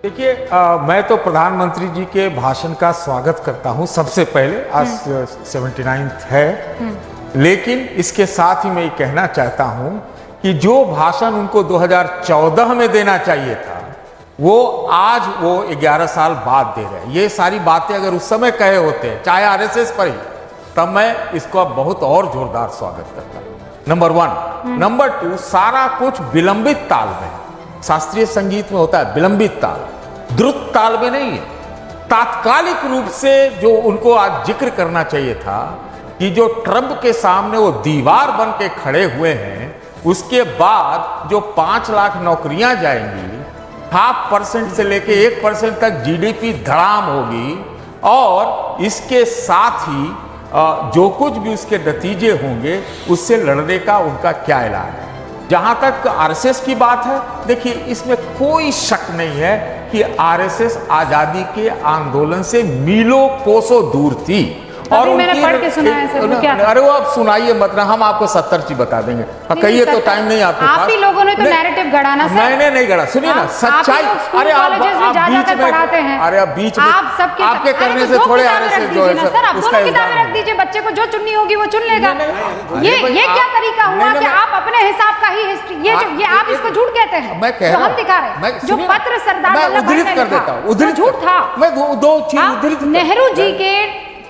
देखिए, मैं तो प्रधानमंत्री जी के भाषण का स्वागत करता हूं सबसे पहले। आज 79th है, लेकिन इसके साथ ही मैं ये कहना चाहता हूं कि जो भाषण उनको 2014 में देना चाहिए था वो आज वो 11 साल बाद दे रहे हैं। ये सारी बातें अगर उस समय कहे होते, चाहे आरएसएस पर ही, तब मैं इसको बहुत और जोरदार स्वागत करता। नंबर 1। नंबर 2, सारा कुछ विलंबित ताल में। शास्त्रीय संगीत में होता है विलंबित ताल, द्रुत ताल में नहीं है। तात्कालिक रूप से जो उनको आज जिक्र करना चाहिए था कि जो ट्रंप के सामने वो दीवार बन के खड़े हुए हैं, उसके बाद जो 5 लाख नौकरियां जाएंगी, 0.5% से लेके 1% तक जीडीपी धड़ाम होगी, और इसके साथ ही जो कुछ भी उसके नतीजे होंगे उससे लड़ने का उनका क्या ऐलान है। जहां तक आरएसएस की बात है, देखिए इसमें कोई शक नहीं है कि आरएसएस आजादी के आंदोलन से मीलों कोसों दूर थी। और मैंने पढ़ के सुना है सर, क्या? अरे वो आप सुनाइए मत ना, हम आपको 70 चीज बता देंगे। कहिए तो टाइम नहीं आपके पास। आप ही लोगों ने तो नैरेटिव गढ़ा ना सर। मैंने नहीं गढ़ा, सुनिए ना सच्चाई। अरे आप बीच में पढ़ाते हैं। अरे आप बीच में आप सबके आपके करने से थोड़े आरएसएस जो है सर, आप दोनों किताबें रख दीजिए, बच्चे को जो चुननी होगी वो चुन लेगा। ये क्या तरीका हुआ कि आप अपने हिसाब का ही हिस्ट्री, ये आप इसको झूठ कहते हैं। मैं कह रहा हूं, हम दिखा रहे हैं जो पत्र सरदार वल्लभ भाई ने लिखा, उद्धृत झूठ था। मैं दो चीज उद्धृत। नेहरू जी के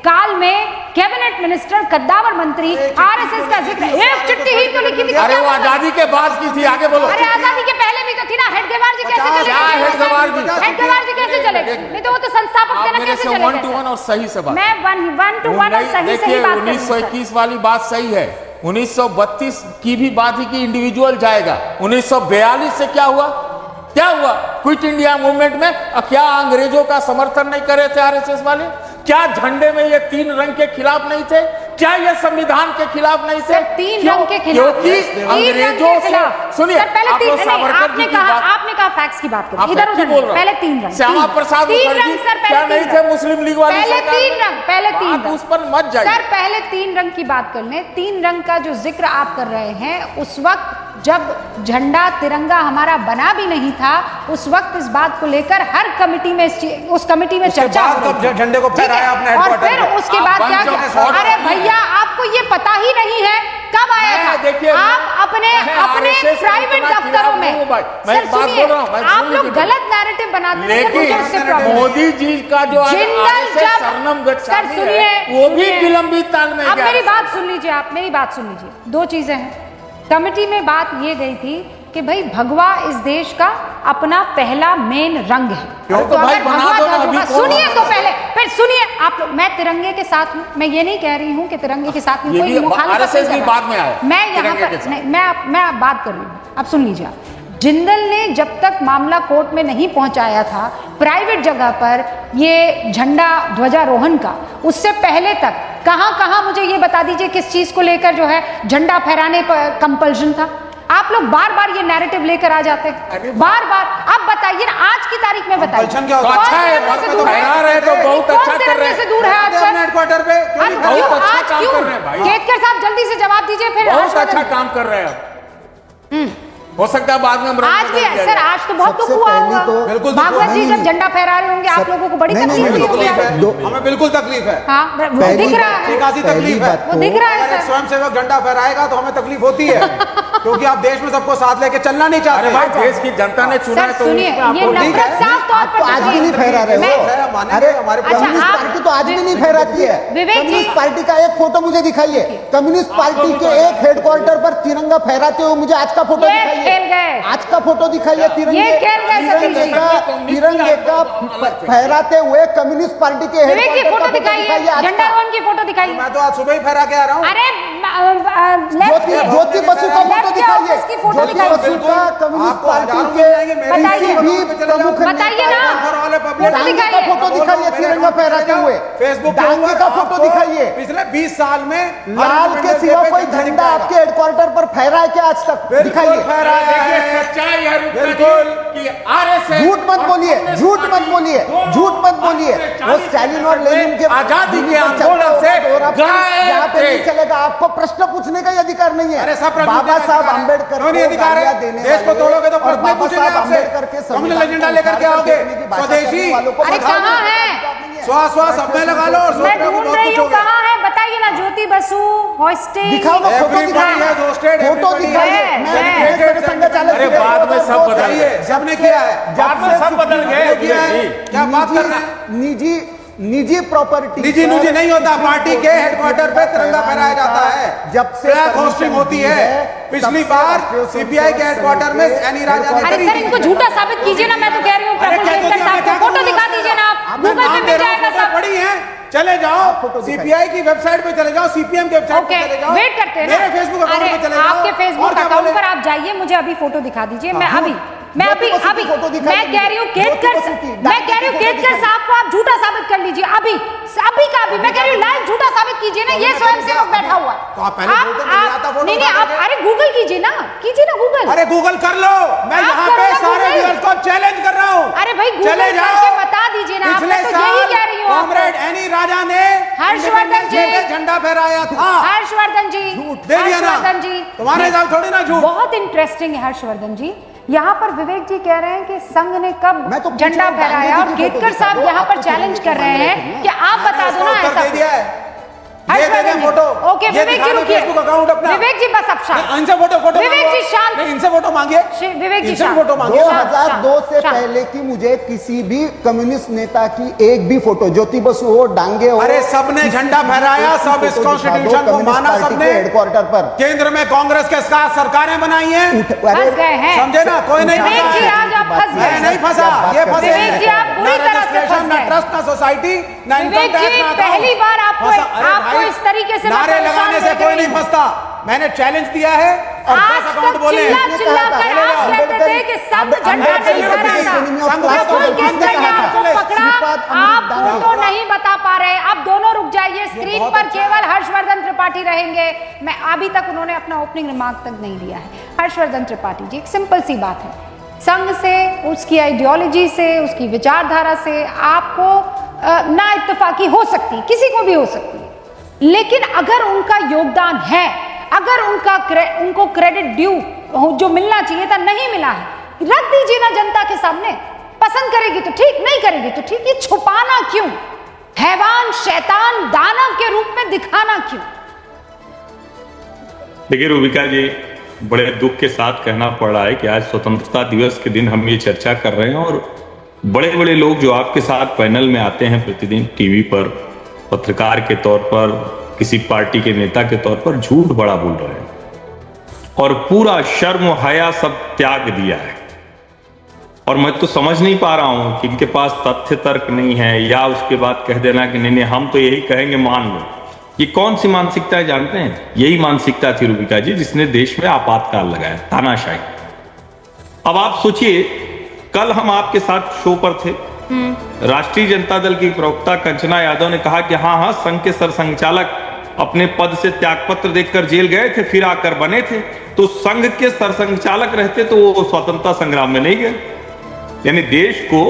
काल में कैबिनेट मिनिस्टर, कद्दावर मंत्री, आरएसएस का जिक्र, एक चिट्ठी ही तो लिखी थी। अरे वो आजादी के बाद की थी, आगे बोलो। अरे आजादी के पहले भी तो थी ना। हेडगेवार जी कैसे चले? हेडगेवार जी कैसे चले? नहीं तो वो तो संस्थापक थे ना, कैसे चले? 1 to 1 और सही से बात। मैं 1 to 1 और सही से ही बात कर रही हूं। 1921 वाली बात सही है, 1932 की भी बात ही कि इंडिविजुअल जाएगा। 1942 से क्या हुआ? क्या हुआ? क्विट इंडिया मूवमेंट में क्या अंग्रेजों का समर्थन नहीं कर रहे थे आरएसएस वाले? क्या झंडे में ये 3 रंग के खिलाफ नहीं थे? क्या ये संविधान के खिलाफ नहीं थे? 3 रंग के खिलाफ, क्योंकि अंग्रेजों से सुनिए, आपने कहा फैक्ट्स की बात करें, इधर उधर। पहले 3 रंग, श्यामा प्रसाद मुखर्जी क्या नहीं थे मुस्लिम लीग वाले? पहले 3 रंग, पहले 3 रंग, उस पर मत जाइए सर। पहले 3 रंग की बात कर लें। 3 रंग का जो जिक्र आप कर रहे हैं, उस वक्त जब झंडा तिरंगा हमारा बना भी नहीं था, उस वक्त इस बात को लेकर हर कमिटी में, उस कमिटी में चर्चा हुई। झंडे को फहराया अपने और फिर उसके बाद क्या किया? अरे भैया, आपको ये पता ही नहीं है कब आया था? आप अपने प्राइवेट दफ्तरों में, सर सुनिए, आप लोग गलत नैरेटिव बनाते हैं। लेकिन मोदी जी का जो सरनम सर सुनिए, वो भी विलंबित ताल में। अब मेरी बात सुन लीजिए, आप मेरी बात सुन लीजिए। 2 चीजें हैं। कमेटी में बात ये गई थी कि भाई भगवा इस देश का अपना पहला मेन रंग है। तो भाई बना दो ना अभी। सुनिए तो पहले, फिर सुनिए आप लोग। मैं तिरंगे के साथ हूं, मैं ये नहीं कह रही हूं कि तिरंगे के साथ कोई मुखालिफत नहीं कर रहा। बाद में आया, मैं यहाँ पर नहीं, मैं बात कर रही हूँ। अब सुन लीजिए आप। जिंदल ने जब तक मामला कोर्ट में नहीं पहुंचाया था, प्राइवेट जगह पर ये झंडा ध्वजारोहण का, उससे पहले तक कहां मुझे ये बता दीजिए किस चीज को लेकर जो है झंडा फहराने पर कंपल्शन था? आप लोग बार बार ये नैरेटिव लेकर आ जाते हैं, बार बार। अब बताइए ना, आज की तारीख में बताइए। अच्छा है, फहरा रहे तो बहुत अच्छा कर रहे हैं। से दूर है आज सर, हेडक्वार्टर पे आज क्यों? केतकर साहब जल्दी से जवाब दीजिए। फिर बहुत अच्छा काम कर रहे हैं। हो सकता है बाद में आज भी है सर, आज तो बहुत दुख हुआ होगा। बिल्कुल भागवत जी जब झंडा फहरा रहे होंगे, आप लोगों को बड़ी तकलीफ हुई होगी। हमें बिल्कुल तकलीफ है। हाँ, वो दिख रहा है, खासी तकलीफ है। वो दिख रहा है। स्वयं सेवक झंडा फहराएगा तो हमें तकलीफ होती है, क्योंकि आप देश में सबको साथ लेके चलना नहीं चाहते। अरे भाई, देश की जनता ने चुना है तो सुनिए, ये नफरत साफ तौर पर आज भी नहीं फहरा रहे हो। अरे हमारे कम्युनिस्ट पार्टी तो आज भी नहीं फहराती है। कम्युनिस्ट पार्टी का एक फोटो मुझे दिखाइए। कम्युनिस्ट पार्टी के एक हेडक्वार्टर पर तिरंगा फहराते हुए मुझे आज का फोटो दिखाइए। आज का फोटो दिखाइए तिरंगे का फहराते हुए कम्युनिस्ट पार्टी के हेडक्वार्टर फोटो दिखाइए, झंडारोहण की फोटो दिखाइए। मैं तो आज सुबह ही फहरा के आ रहा हूँ। अरे ज्योति बसु का फोटो दिखाइए। ज्योति बसु का कम्युनिस्ट पार्टी के प्रमुख बताइए ना, का फोटो दिखाइए तिरंगा फहराते हुए। फेसबुक डांगे का फोटो दिखाइए। पिछले 20 साल में लाल के सिवा कोई झंडा आपके हेडक्वार्टर पर फहरा है क्या आज तक? दिखाइए। सच्चाई है बिल्कुल कि आरएसएस झूठ मत बोलिए। बोलिए, झूठ मत बोलिए, झूठ मत बोलिए। वो स्टालिन और लेनिन के आजादी के आंदोलन से यहाँ पे नहीं चलेगा। आपको प्रश्न पूछने का अधिकार नहीं है। अरे सब बाबा साहब अम्बेडकर क्यों नहीं अधिकार है? देश को तोड़ोगे तो और प्रश्न बाबा पूछेंगे साहब आपसे। अम्बेडकर के कम्युनल एजेंडा लेकर के आओगे स्वदेशी। अरे कहाँ है? श्वास श्वास अब में लगा लो और मैं सोच रहे हो ढूंढ बहुत रही कुछ हूँ, हो गया। कहाँ है बताइए ना। ज्योति बसु हॉस्टिंग दिखाओ ना, फोटो Everybody दिखाइए, has hosted, फोटो everybody दिखाइए। has मैं celebrated संघ चालक अरे के बाद में दो- सब दो- बदल बताइए, सबने किया है। बाद में सब बदल गए। किया है। क्या बात कर रहे हैं? निजी प्रॉपर्टी निजी नहीं होता। पार्टी के हेडक्वार्टर पे तिरंगा फहराया जाता है जब से फ्लैग होस्टिंग होती है। पिछली बार सीपीआई के हेडक्वार्टर में एनी राजा ने अरे करी सर थी। इनको झूठा साबित कीजिए ना। मैं तो कह रही हूँ अरे प्रफुल्ल क्या केतकर साहब को फोटो दिखा दीजिए ना। आप मैं गूगल पे नाम दे मिल रहा हूं, जाएगा फोटो सब। पड़ी है। चले जाओ फोटो दिखाइए। सीपीआई की वेबसाइट पे चले जाओ, सीपीएम के वेबसाइट पे ओके चले जाओ, वेट करते हैं ना। मेरे फेसबुक अकाउंट अरे पे चले जाओ। आपके और फेसबुक क्या अकाउंट बोले? पर आप जाइए, मुझे अभी फोटो दिखा दीजिए। मैं हाँ, अभी मैं ज्योति अभी बसु की अभी फोटो दिखाइए मैं कह रही हूँ मुझे। केतकर ज्योति बसु की, मैं कह रही हूँ फोटो केतकर दिखाइए। साहब को आप झूठा साबित कर लीजिए। अभी का अभी मैं कह रही हूँ लाइव झूठा साबित कीजिए ना। ये स्वयं सेवक बैठा हुआ है। तो आप पहले बोलते नहीं आता फोटो नहीं उठा आप करके। अरे गूगल कीजिए ना गूगल। अरे गूगल कर लो। मैं आप यहाँ करो पे ना सारे Google। व्यूअर्स को चैलेंज कर रहा हूँ। अरे भाई गूगल चले जाओ। करके बता दीजिए ना। आप पिछले मैं तो यही कह रही हूँ आपको। कॉमरेड एनी राजा ने हर्षवर्धन जी। इंडिपेंडेंस डे पे झंडा फहराया था। हर्षवर्धन जी दे दिया ना। हर्षवर्धन जी तुम्हारे हिसाब थोड़ी ना झूठ। बहुत इंटरेस्टिंग है हर्षवर्धन जी। यहाँ पर विवेक जी कह रहे हैं कि संघ ने कब मैं तो पूछ झंडा रहा हूँ, फहराया गांधी और जी की केतकर फोटो साहब दिखा दो। यहाँ पर आप चैलेंज तो कर रहे मांग रहे हैं थे कि आप बता दो ना मैंने ऐसा दे दिया है। ये दे हर्षवर्धन दिया जी। फोटो। ओके ये विवेक दिखा जी दो रुकिए। फेसबुक अकाउंट अपना। विवेक जी बस अब शांत। इनसे फोटो विवेक मांगो। जी शांत। नहीं, इनसे फोटो मांगिए। विवेक जी इनसे शांत। फोटो मांगिए। 2002 से शांत। पहले की मुझे किसी भी कम्युनिस्ट नेता की एक भी फोटो, ज्योति बसु हो, डांगे हो, अरे सबने झंडा फहराया, सब इस कॉन्स्टिट्यूशन को माना सबने। हेडक्वार्टर पर केंद्र में कांग्रेस के साथ सरकारें बनाई हैं। फंस गए हैं। समझे ना? कोई नहीं विवेक फंसा जी है। आज आप फंस मैं गए। नहीं फंसा, ये फंसे विवेक जी, आप पूरी ना तरह से रजिस्ट्रेशन, फंस ना गए। ट्रस्ट, ना सोसाइटी, ना इनकम विवेक टैक्स, जी ना पहली अकाउंट। बार आपको फंसा। अरे आपको भाई, इस तरीके से मैं नारे परेशान लगाने से देख कोई रही नहीं हूँ। फंसता। मैंने चैलेंज दिया है और 10 आज अकाउंट तक बोले चिल्ला चिल्ला कर आप कहते थे कि संघ झंडा नहीं फहराता। प्रफुल्ल केतकर ने आपको पकड़ा, आप फोटो नहीं बता पा रहे। अब दोनों रुक जाइए, स्क्रीन पर केवल हर्षवर्धन त्रिपाठी रहेंगे। मैं अभी तक उन्होंने अपना ओपनिंग रिमार्क तक नहीं दिया है। हर्षवर्धन त्रिपाठी जी, एक सिंपल सी बात है, संघ से, उसकी आइडियोलॉजी से, उसकी विचारधारा से आपको ना इत्तेफाकी हो सकती, किसी को भी हो सकती है, लेकिन अगर उनका योगदान है, अगर उनको क्रेडिट ड्यू जो मिलना चाहिए था नहीं मिला है, रख दीजिए ना जनता के सामने। पसंद करेगी तो ठीक, नहीं करेगी तो ठीक। ये छुपाना क्यों? हैवान, शैतान, दानव के रूप में दिखाना क्यों? देखिए रूबिका जी, बड़े दुख के साथ कहना पड़ रहा है कि आज स्वतंत्रता दिवस के दिन हम ये चर्चा कर रहे हैं और बड़े बड़े लोग जो आपके साथ पैनल में आते हैं प्रतिदिन टीवी पर, पत्रकार के तौर पर, किसी पार्टी के नेता के तौर पर झूठ बड़ा बोल रहे हैं और पूरा शर्म हया सब त्याग दिया है। और मैं तो समझ नहीं पा रहा हूं कि इनके पास तथ्य तर्क नहीं है या उसके बाद कह देना कि नहीं हम तो यही कहेंगे मान लो। ये कौन सी मानसिकता है जानते हैं? यही मानसिकता थी रूबिका जी जिसने देश में आपातकाल लगाया, तानाशाही। अब आप सोचिए, कल हम आपके साथ शो पर थे, राष्ट्रीय जनता दल की प्रवक्ता कंचना यादव ने कहा कि हाँ संघ के सरसंघचालक अपने पद से त्यागपत्र देकर जेल गए थे, फिर आकर बने थे, तो संघ के सरसंघचालक रहते तो वो स्वतंत्रता संग्राम में नहीं गए। यानी देश को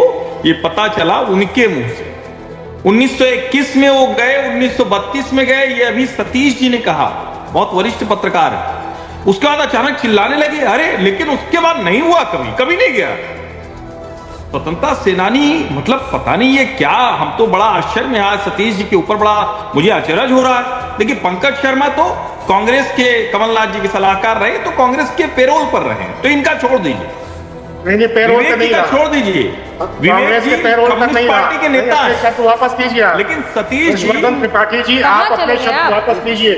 ये पता चला उनके मुंह से। 1921 में वो गए, 1932 में गए, ये अभी सतीश जी ने कहा, बहुत वरिष्ठ पत्रकार है। उसके बाद अचानक चिल्लाने लगे, अरे लेकिन उसके बाद नहीं हुआ, कभी नहीं गया। स्वतंत्रता सेनानी मतलब पता नहीं ये क्या, हम तो बड़ा आश्चर्य में आज सतीश जी के ऊपर बड़ा मुझे अचरज हो रहा है। देखिए पंकज शर्मा तो कांग्रेस के कमलनाथ जी के सलाहकार रहे, तो कांग्रेस के पेरोल पर रहे, तो इनका छोड़ दीजिए। नहीं पेरोल पे नहीं रहा, छोड़ दीजिए। कांग्रेस के पेरोल पर नहीं रहा, पार्टी के नेता शब्द वापस कीजिए। लेकिन सतीश जी, हर्षवर्धन त्रिपाठी जी, आप अपने शब्द वापस कीजिए।